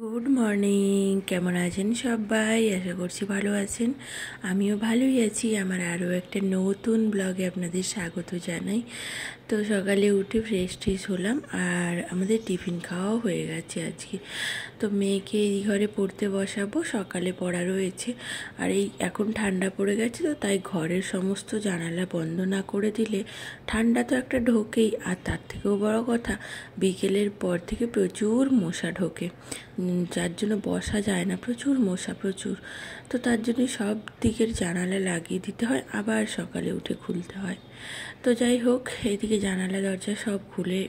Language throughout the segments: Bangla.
গুড মর্নিং, কেমন আছেন সবাই? আশা করছি ভালো আছেন। আমিও ভালোই আছি। আমার আরও একটা নতুন ব্লগে আপনাদের স্বাগত জানাই। তো সকালে উঠে ফ্রেশ ট্রেশ হলাম, আর আমাদের টিফিন খাওয়াও হয়ে গেছে আজকে। তো মেয়েকে এই ঘরে পড়তে বসাবো, সকালে পড়া রয়েছে। আর এই এখন ঠান্ডা পড়ে গেছে, তো তাই ঘরের সমস্ত জানালা বন্ধ না করে দিলে ঠান্ডা তো একটা ঢোকেই। আর তার থেকেও বড় কথা, বিকেলের পর থেকে প্রচুর মশা ঢোকে, যার জন্য বসা যায় না, প্রচুর মশা প্রচুর। তো তার জন্য সব দিকের জানালা লাগিয়ে দিতে হয়, আবার সকালে উঠে খুলতে হয়। তো যাই হোক, এইদিকে জানালা দরজা সব খুলে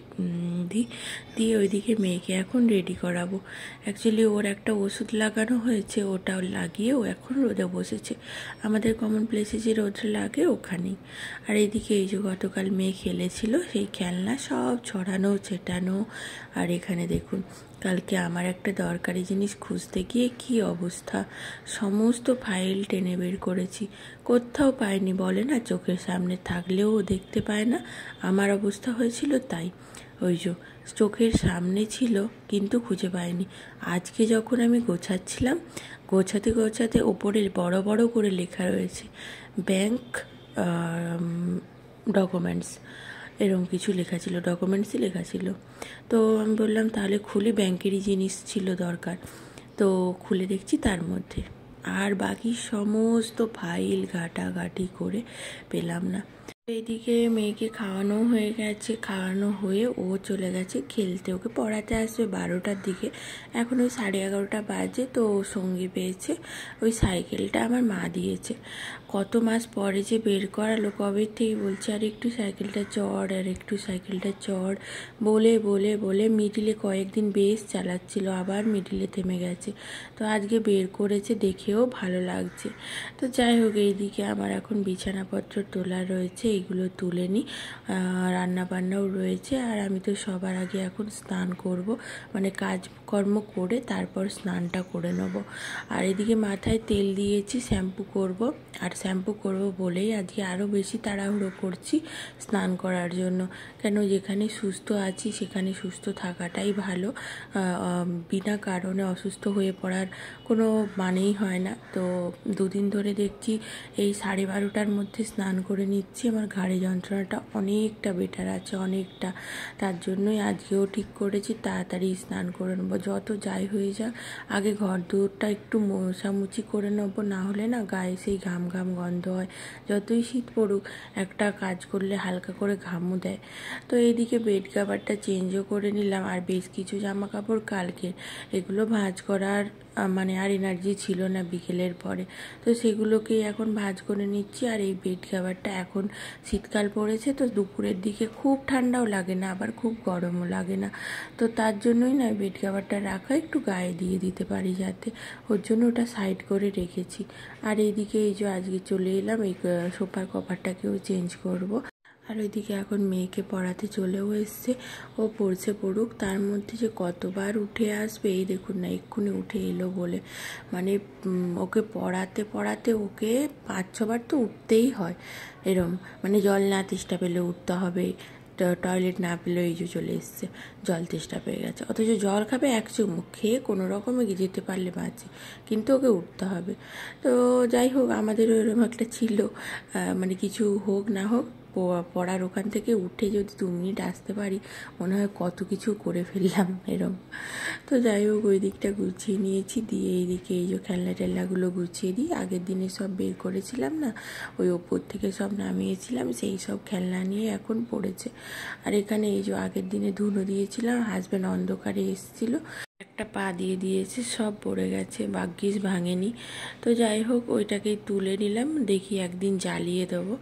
দিয়ে ওইদিকে মেয়েকে এখন রেডি করাবো। অ্যাকচুয়ালি ওর একটা ওষুধ লাগানো হয়েছে, ওটাও লাগিয়ে ও এখন রোদে বসেছে। আমাদের কমন প্লেসে যে রোদ লাগে ওখানেই। আর এইদিকে এই যে গতকাল মেয়ে খেলেছিল, সেই খেলনা সব ছড়ানো ছেটানো। আর এখানে দেখুন, কালকে আমার একটা দরকারি জিনিস খুঁজতে গিয়ে কি অবস্থা, সমস্ত ফাইল টেনে বের করেছি, কোথাও পাইনি। বলে না, চোখের সামনে থাকলেও দেখতে পায় না, আমার অবস্থা হয়েছিল তাই। ওই যে চোখের সামনে ছিল কিন্তু খুঁজে পাইনি। আজকে যখন আমি গোছাচ্ছিলাম, গোছাতে গোছাতে ওপরে বড় বড় করে লেখা রয়েছে ব্যাংক ডকুমেন্টস, এরকম কিছু লেখা ছিল, ডকুমেন্টসই লেখা ছিল। তো আমি বললাম তাহলে খুলি, ব্যাংকেরই জিনিস ছিল দরকার। তো খুলে দেখছি তার মধ্যে, আর বাকি সমস্ত ফাইল ঘাটাঘাটি করে পেলাম না। এইদিকে মেয়েকে খাওয়ানো হয়ে গেছে, খাওয়ানো হয়ে ও চলে গেছে খেলতে, ওকে পড়াতে আসবে 12টার দিকে। এখন ওই 11:30 বাজে। তো সঙ্গী পেয়েছে, ওই সাইকেলটা আমার মা দিয়েছে। কত মাস পরে যে বের করালো, কবে থেকে বলছে আর একটু সাইকেলটা চড়, আর একটু সাইকেলটা চড় বলে বলে বলে মিডিলে কয়েকদিন বেশ চালাচ্ছিল, আবার মিডিলে থেমে গেছে। তো আজকে বের করেছে, দেখেও ভালো লাগছে। তো যাই হোক, এইদিকে আমার এখন বিছানাপত্র তোলা রয়েছে, এইগুলো তুলে নিই। রান্নাবান্নাও রয়েছে, আর আমি তো সবার আগে এখন স্নান করব, মানে কাজকর্ম করে তারপর স্নানটা করে নেব। আর এদিকে মাথায় তেল দিয়েছি, শ্যাম্পু করব। আর শ্যাম্পু করব বলেই আজকে আরও বেশি তাড়াহুড়ো করছি স্নান করার জন্য। কেন, যেখানে সুস্থ আছি সেখানে সুস্থ থাকাটাই ভালো। বিনা কারণে অসুস্থ হয়ে পড়ার কোনো মানেই হয় না। তো দুদিন ধরে দেখছি এই 12:30টার মধ্যে স্নান করে নিচ্ছি, আমার ঘাড়ে যন্ত্রণাটা অনেকটা বেটার আছে, অনেকটা। তার জন্যই আজকেও ঠিক করেছি তাড়াতাড়ি স্নান করে নেবো, যত যাই হয়ে যাক। আগে ঘর দুয়ারটা একটু মোছামুছি করে নেবো, না হলে না গায়ে সেই ঘাম ঘাম গন্ধ হয়। যতই শীত পড়ুক, একটা কাজ করলে হালকা করে ঘামও দেয়। তো এইদিকে বেড কভারটা চেঞ্জও করে নিলাম, আর বেশ কিছু জামা কাপড় কালকের, এগুলো ভাঁজ করার মানে আর এনার্জি ছিল না বিকেলের পরে। তো সেগুলোকেই এখন ভাঁজ করে নিচ্ছি। আর এই বেড কভারটা, এখন শীতকাল পড়েছে তো দুপুরের দিকে খুব ঠান্ডাও লাগে না, আবার খুব গরমও লাগে না। তো তার জন্যই না বেড কভারটা রাখা, একটু গায়ে দিয়ে দিতে পারি যাতে, ওর জন্য ওটা সাইড করে রেখেছি। আর এইদিকে এই যে আজকে চলে এলাম, এই সোফার কভারটাকেও চেঞ্জ করব। আর ওইদিকে এখন মেয়েকে পড়াতে চলেও এসছে, ও পড়ছে পড়ুক, তার মধ্যে যে কতবার উঠে আসবে। এই দেখুন না, এক্ষুনি উঠে এলো বলে, মানে ওকে পড়াতে পড়াতে ওকে 5-6বার তো উঠতেই হয় এরম, মানে জল না তেষ্টা পেলে উঠতে হবে, টয়লেট না পেলেও এই যে চলে এসছে, জল তেষ্টা পেয়ে গেছে, অথচ জল খাবে এক চুমুক, খেয়ে কোনো রকমে যেতে পারলে বাঁচে, কিন্তু ওকে উঠতে হবে। তো যাই হোক, আমাদেরও এরকম একটা ছিল, মানে কিছু হোক না হোক, পড়ার ওখান থেকে উঠে যদি 2 মিনিট আসতে পারি, মনে হয় কত কিছু করে ফেললাম এরম। তো যাই হোক, ওই দিকটা গুছিয়ে নিয়েছি, দিয়ে এইদিকে এই যে খেলনা টেলনাগুলো গুছিয়ে দিই। আগের দিনে সব বের করেছিলাম না, ওই ওপর থেকে সব নামিয়েছিলাম, সেই সব খেলনা নিয়ে এখন পড়েছে। আর এখানে এই যে আগের দিনে ধুনো দিয়েছিলাম, হাজব্যান্ড অন্ধকারে এসেছিলো, একটা পা দিয়ে দিয়েছে, সব পড়ে গেছে, ভাগ্যিস ভাঙেনি। তো যাই হোক, ওইটাকেই তুলে নিলাম, দেখি একদিন জ্বালিয়ে দেবো।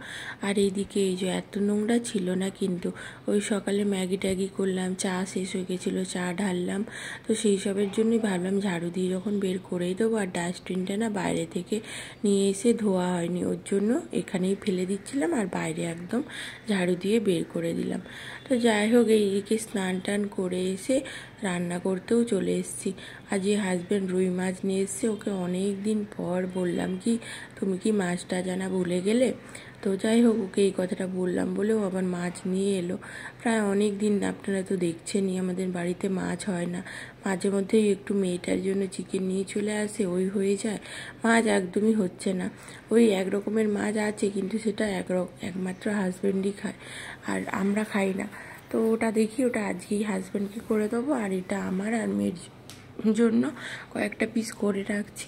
আর এইদিকে এই যে এত নোংরা ছিল না, কিন্তু ওই সকালে ম্যাগি ট্যাগি করলাম, চা শেষ হয়ে গেছিলো, চা ঢাললাম। তো সেই সবের জন্যই ভাবলাম ঝাড়ু দিয়ে যখন বের করেই দেবো, আর ডাস্টবিনটা না বাইরে থেকে নিয়ে এসে ধোয়া হয়নি, ওর জন্য এখানেই ফেলে দিচ্ছিলাম, আর বাইরে একদম ঝাড়ু দিয়ে বের করে দিলাম। তো যাই হোক, এইদিকে স্নান টান করে এসে রান্না করতেও চলে এসেছি। আজ এই হাজব্যান্ড রুই মাছ নিয়ে এসছে, ওকে অনেক দিন পর বললাম কি তুমি কি মাছটা জানা ভুলে গেলে, তো যাই হোক, ওকে এই কথাটা বললাম বলেও আবার মাছ নিয়ে এলো। প্রায় অনেক দিন আপনারা তো দেখছেনই আমাদের বাড়িতে মাছ হয় না, মাঝে মধ্যেই একটু মেয়েটার জন্য চিকেন নিয়ে চলে আসে, ওই হয়ে যায়। মাছ একদমই হচ্ছে না। ওই এক রকমের মাছ আছে, কিন্তু সেটা একমাত্র হাজব্যান্ডই খায়, আর আমরা খাই না। তো ওটা দেখি, ওটা আজকেই হাজব্যান্ডকে করে দেবো, আর এটা আমার আর মেয়ের জন্য কয়েকটা পিস করে রাখছি,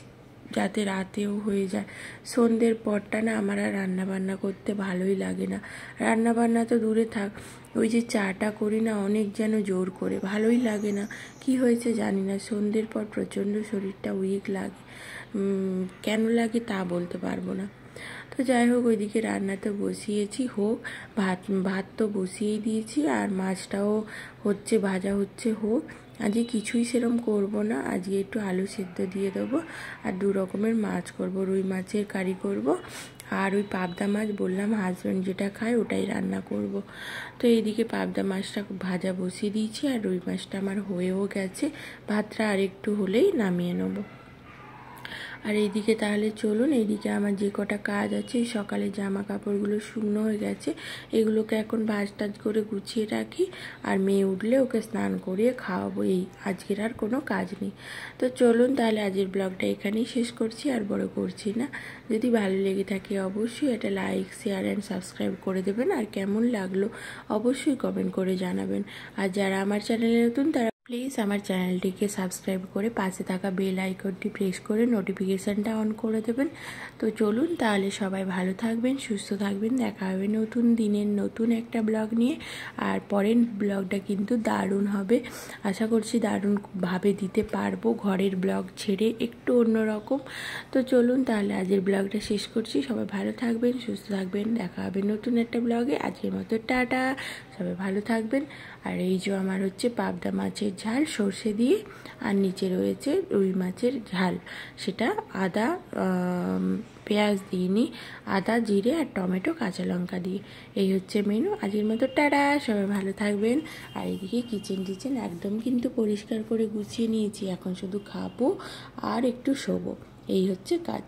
যাতে রাতেও হয়ে যায়। সন্ধ্যের পরটা না আমার আর রান্নাবান্না করতে ভালোই লাগে না। রান্নাবান্না তো দূরে থাক, ওই যে চাটা করি না অনেক যেন জোর করে, ভালোই লাগে না। কি হয়েছে জানি না, সন্ধ্যের পর প্রচণ্ড শরীরটা উইক লাগে। কেন লাগে তা বলতে পারবো না। তো যাই হোক, ওইদিকে রান্না তো বসিয়েছি, হোক। ভাত তো বসিয়েই দিয়েছি, আর মাছটাও হচ্ছে, ভাজা হচ্ছে, হোক। আজকে কিছুই সেরম করব না, আজকে একটু আলু সেদ্ধ দিয়ে দেবো, আর 2 রকমের মাছ করব। রুই মাছের কারি করব, আর ওই পাবদা মাছ বললাম হাজব্যান্ড যেটা খায় ওটাই রান্না করব। তো এইদিকে পাবদা মাছটা ভাজা বসিয়ে দিয়েছি, আর রুই মাছটা আমার হয়েও গেছে। ভাতটা আর একটু হলেই নামিয়ে নেবো। আর এইদিকে তাহলে চলুন, এইদিকে আমার যে কটা কাজ আছে, সকালে জামা কাপড়গুলো শুকনো হয়ে গেছে, এগুলোকে এখন ভাঁজ টাজ করে গুছিয়ে রাখি, আর মেয়ে উঠলে ওকে স্নান করিয়ে খাওয়াবো। এই আজকের আর কোনো কাজ নেই। তো চলুন তাহলে আজকের ব্লগটা এখানেই শেষ করছি, আর বড় করছি না। যদি ভালো লেগে থাকে অবশ্যই এটা লাইক, শেয়ার অ্যান্ড সাবস্ক্রাইব করে দেবেন, আর কেমন লাগলো অবশ্যই কমেন্ট করে জানাবেন। আর যারা আমার চ্যানেলে নতুন তারা প্লিজ আমার চ্যানেলটিকে সাবস্ক্রাইব করে পাশে থাকা বেল আইকনটি প্রেস করে নোটিফিকেশানটা অন করে দেবেন। তো চলুন তাহলে সবাই ভালো থাকবেন, সুস্থ থাকবেন, দেখা হবে নতুন দিনের নতুন একটা ব্লগ নিয়ে। আর পরের ব্লগটা কিন্তু দারুণ হবে, আশা করছি দারুণভাবে দিতে পারবো, ঘরের ব্লগ ছেড়ে একটু অন্যরকম। তো চলুন তাহলে আজকের ব্লগটা শেষ করছি, সবাই ভালো থাকবেন, সুস্থ থাকবেন, দেখা হবে নতুন একটা ব্লগে। আজকের মতো টাটা, সবাই ভালো থাকবেন। আর এই যে আমার হচ্ছে পাবদা মাছের ঝাল সর্ষে দিয়ে, আর নিচে রয়েছে রুই মাছের ঝাল, সেটা আদা পেঁয়াজ দিইনি, আদা জিরে আর টমেটো কাঁচা লঙ্কা দিয়ে। এই হচ্ছে মেনু আজকের মতো টাটা, সবাই ভালো থাকবেন। আর এদিকে কিচেন একদম কিন্তু পরিষ্কার করে গুছিয়ে নিয়েছি, এখন শুধু খাবো আর একটু শোবো, এই হচ্ছে কাজ।